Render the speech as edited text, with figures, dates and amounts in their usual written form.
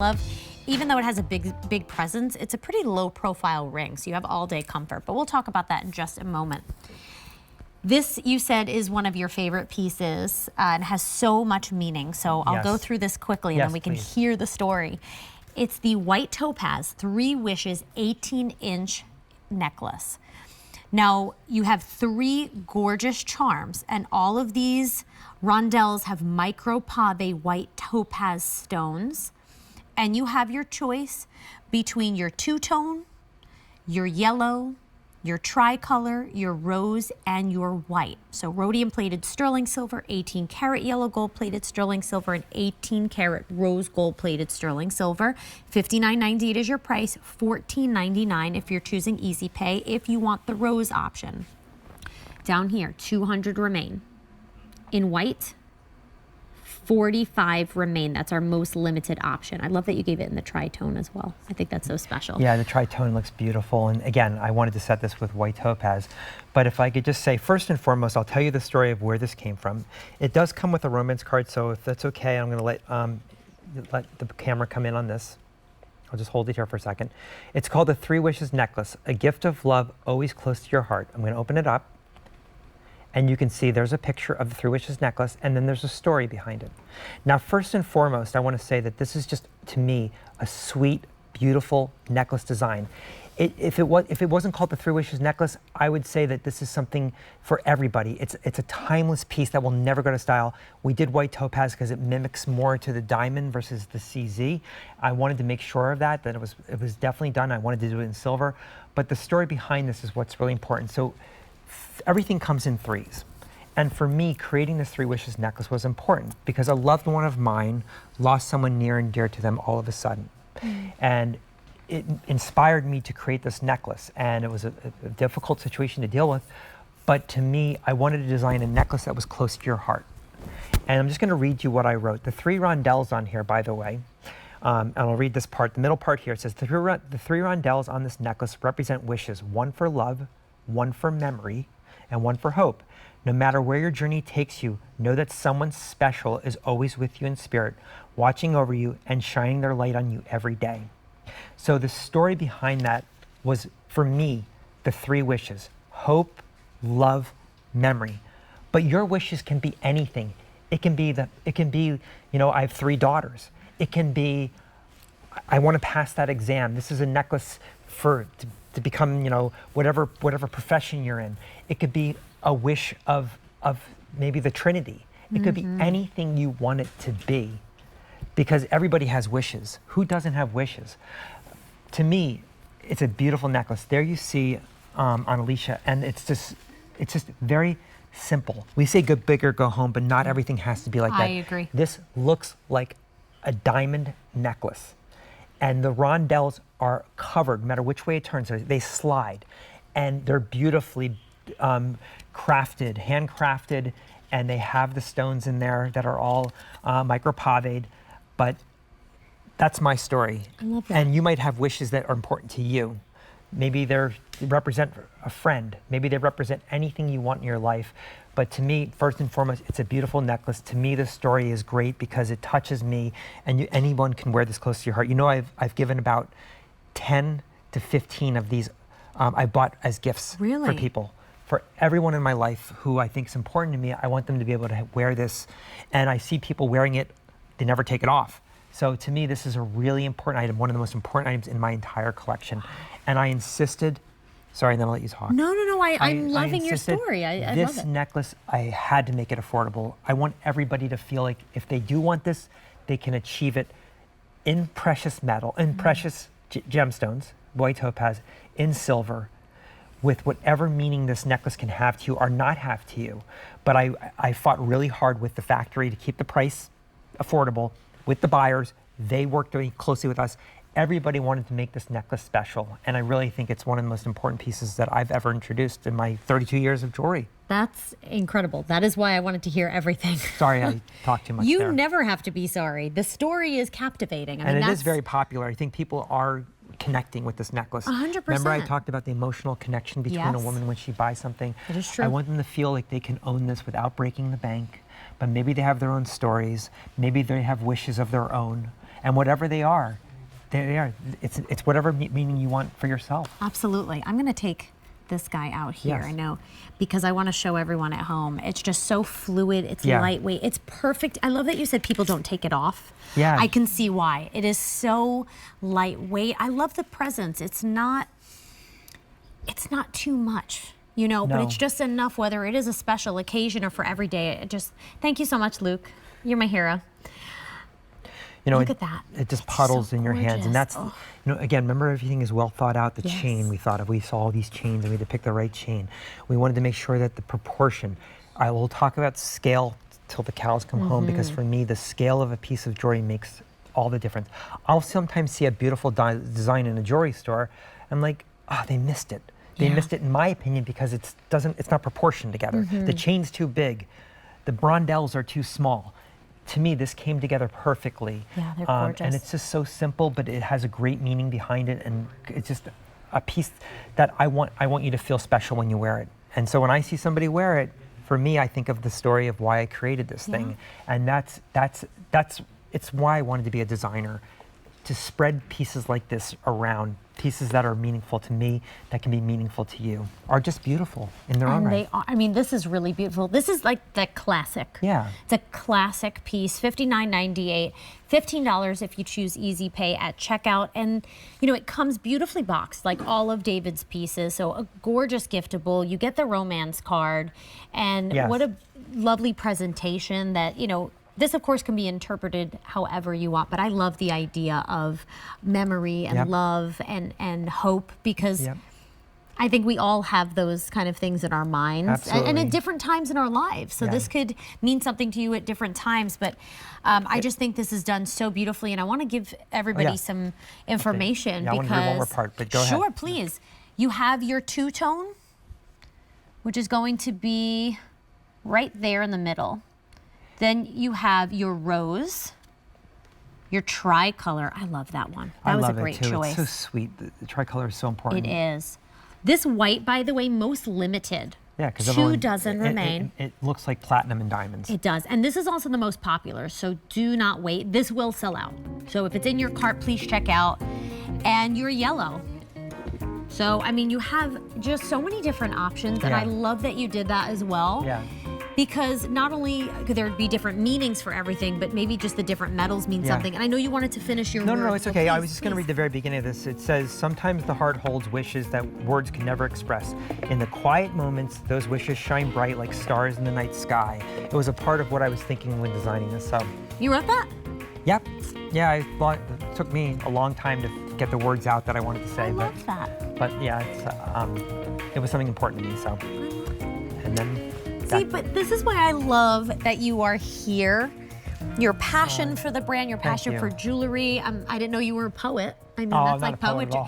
love, even though it has a big presence, it's a pretty low profile ring, so you have all day comfort, but we'll talk about that in just a moment. This, you said, is one of your favorite pieces and has so much meaning, so I'll go through this quickly and then we can hear the story. It's the white topaz 3 wishes 18-inch necklace. Now, you have 3 gorgeous charms, and all of these rondelles have micro pave white topaz stones. And you have your choice between your two-tone, your yellow, your tricolor, your rose, and your white. So rhodium-plated sterling silver, 18-karat yellow gold-plated sterling silver, and 18-karat rose gold-plated sterling silver. $59.98 is your price, $14.99 if you're choosing easy pay. If you want the rose option, down here, 200 remain. In white, 45 remain. That's our most limited option. I love that you gave it in the tritone as well. I think that's so special. Yeah, the tritone looks beautiful. And again, I wanted to set this with white topaz. But if I could just say, first and foremost, I'll tell you the story of where this came from. It does come with a romance card, so if that's okay, I'm going to let the camera come in on this. I'll just hold it here for a second. It's called the 3 Wishes Necklace, a gift of love always close to your heart. I'm going to open it up. And you can see there's a picture of the 3 Wishes necklace, and then there's a story behind it. Now, first and foremost, I want to say that this is just, to me, a sweet, beautiful necklace design. If it wasn't called the 3 Wishes necklace, I would say that this is something for everybody. It's a timeless piece that will never go to style. We did white topaz because it mimics more to the diamond versus the CZ. I wanted to make sure of that it was definitely done. I wanted to do it in silver, but the story behind this is what's really important. So everything comes in 3s. And for me, creating this 3 Wishes necklace was important because a loved one of mine lost someone near and dear to them all of a sudden. And it inspired me to create this necklace. And it was a difficult situation to deal with. But to me, I wanted to design a necklace that was close to your heart. And I'm just going to read you what I wrote. The 3 rondelles on here, by the way, and I'll read this part, the middle part here. It says, the 3 rondelles on this necklace represent wishes, 1 for love, 1 for memory, and 1 for hope. No matter where your journey takes you, know that someone special is always with you in spirit, watching over you and shining their light on you every day. So the story behind that was, for me, the 3 wishes: hope, love, memory. But your wishes can be anything. It can be, you know, I have 3 daughters. It can be, I want to pass that exam. This is a necklace to become, you know, whatever profession you're in. It could be a wish of maybe the Trinity. It could be anything you want it to be, because everybody has wishes. Who doesn't have wishes? To me, it's a beautiful necklace. There you see on Alicia, and it's just very simple. We say go big or go home, but not everything has to be like that. I agree. This looks like a diamond necklace. And the rondelles are covered, no matter which way it turns, they slide. And they're beautifully crafted, handcrafted, and they have the stones in there that are all micro-paved. But that's my story. I love that. And you might have wishes that are important to you. Maybe they represent a friend. Maybe they represent anything you want in your life. But to me, first and foremost, it's a beautiful necklace. To me, the story is great because it touches me, and anyone can wear this close to your heart. You know, I've given about 10 to 15 of these I bought as gifts for people. For everyone in my life who I think is important to me, I want them to be able to wear this. And I see people wearing it, they never take it off. So to me, this is a really important item, one of the most important items in my entire collection. And I insisted, sorry, then I'll let you talk. No, I'm loving your story. I love it. This necklace, I had to make it affordable. I want everybody to feel like if they do want this, they can achieve it in precious metal, in precious gemstones, white topaz, in silver, with whatever meaning this necklace can have to you or not have to you. But I fought really hard with the factory to keep the price affordable. With the buyers, they worked very closely with us. Everybody wanted to make this necklace special, and I really think it's one of the most important pieces that I've ever introduced in my 32 years of jewelry. That's incredible. That is why I wanted to hear everything. Sorry, I talked too much You there. never have to be sorry. The story is captivating. And it is very popular. I think people are connecting with this necklace. 100%. Remember I talked about the emotional connection between a woman when she buys something? It is true. I want them to feel like they can own this without breaking the bank, but maybe they have their own stories. Maybe they have wishes of their own. And whatever they are, they are. It's whatever meaning you want for yourself. Absolutely. I'm going to take this guy out here, Yes. I know, because I want to show everyone at home. It's just so fluid. It's lightweight. It's perfect. I love that you said people don't take it off. Yeah. I can see why. It is so lightweight. I love the presence. It's not too much, you know, but No. it's just enough, whether it is a special occasion or for every day. Thank you so much, Luke. You're my hero. You know, Look at that. It just It's puddles so in your hands, and gorgeous. that's, you know, again, remember everything is well thought out. The Yes. chain we saw all these chains, and we had to pick the right chain. We wanted to make sure that the proportion. I will talk about scale till the cows come home, because for me, the scale of a piece of jewelry makes all the difference. I'll sometimes see a beautiful design in a jewelry store, and like, they missed it. They missed it, in my opinion, because it's not proportioned together. The chain's too big, the brondels are too small. To me, this came together perfectly. Yeah, they're gorgeous. And it's just so simple, but it has a great meaning behind it, and it's just a piece that I want you to feel special when you wear it. And so when I see somebody wear it, for me, I think of the story of why I created this thing, and it's why I wanted to be a designer, to spread pieces like this around, pieces that are meaningful to me, that can be meaningful to you, are just beautiful in their own And right. they are, I mean, this is really beautiful. This is like the classic. Yeah. It's a classic piece, $59.98, $15 if you choose Easy Pay at checkout. And, you know, it comes beautifully boxed, like all of David's pieces. So a gorgeous giftable. You get the romance card. And Yes. what a lovely presentation that, you know, this, of course, can be interpreted however you want, but I love the idea of memory and Yep. love and hope, because Yep. I think we all have those kind of things in our minds, and Absolutely. at different times in our lives. So Yeah. this could mean something to you at different times, but I just think this is done so beautifully, and I want to give everybody yeah. some information. Yeah, I want to because do one more part, but go ahead. Sure, please. You have your two-tone, which is going to be right there in the middle. Then you have your rose, your tricolor. I love that one. That I was love a great it too. choice. It's so sweet. The tricolor is so important. It is. This white, by the way, most limited. Yeah, because 2 dozen remain. It looks like platinum and diamonds. It does. And this is also the most popular, so do not wait. This will sell out. So if it's in your cart, please check out. And your yellow. So, I mean, you have just so many different options, and Yeah. I love that you did that as well. Yeah. Because not only could there be different meanings for everything, but maybe just the different metals mean Yeah. something. And I know you wanted to finish your No, word, it's so okay. I please, was just going to please. read the very beginning of this. It says, sometimes the heart holds wishes that words can never express. In the quiet moments, those wishes shine bright like stars in the night sky. It was a part of what I was thinking when designing this. So, You wrote that? yep. Yeah, I thought it took me a long time to get the words out that I wanted to say. I love that. But yeah, it was something important to me. So, and then. See, but this is why I love that you are here. Your passion for the brand, your thank passion you. for jewelry. I didn't know you were a poet. I mean, Oh, that's I'm like not a poet at poetry. all.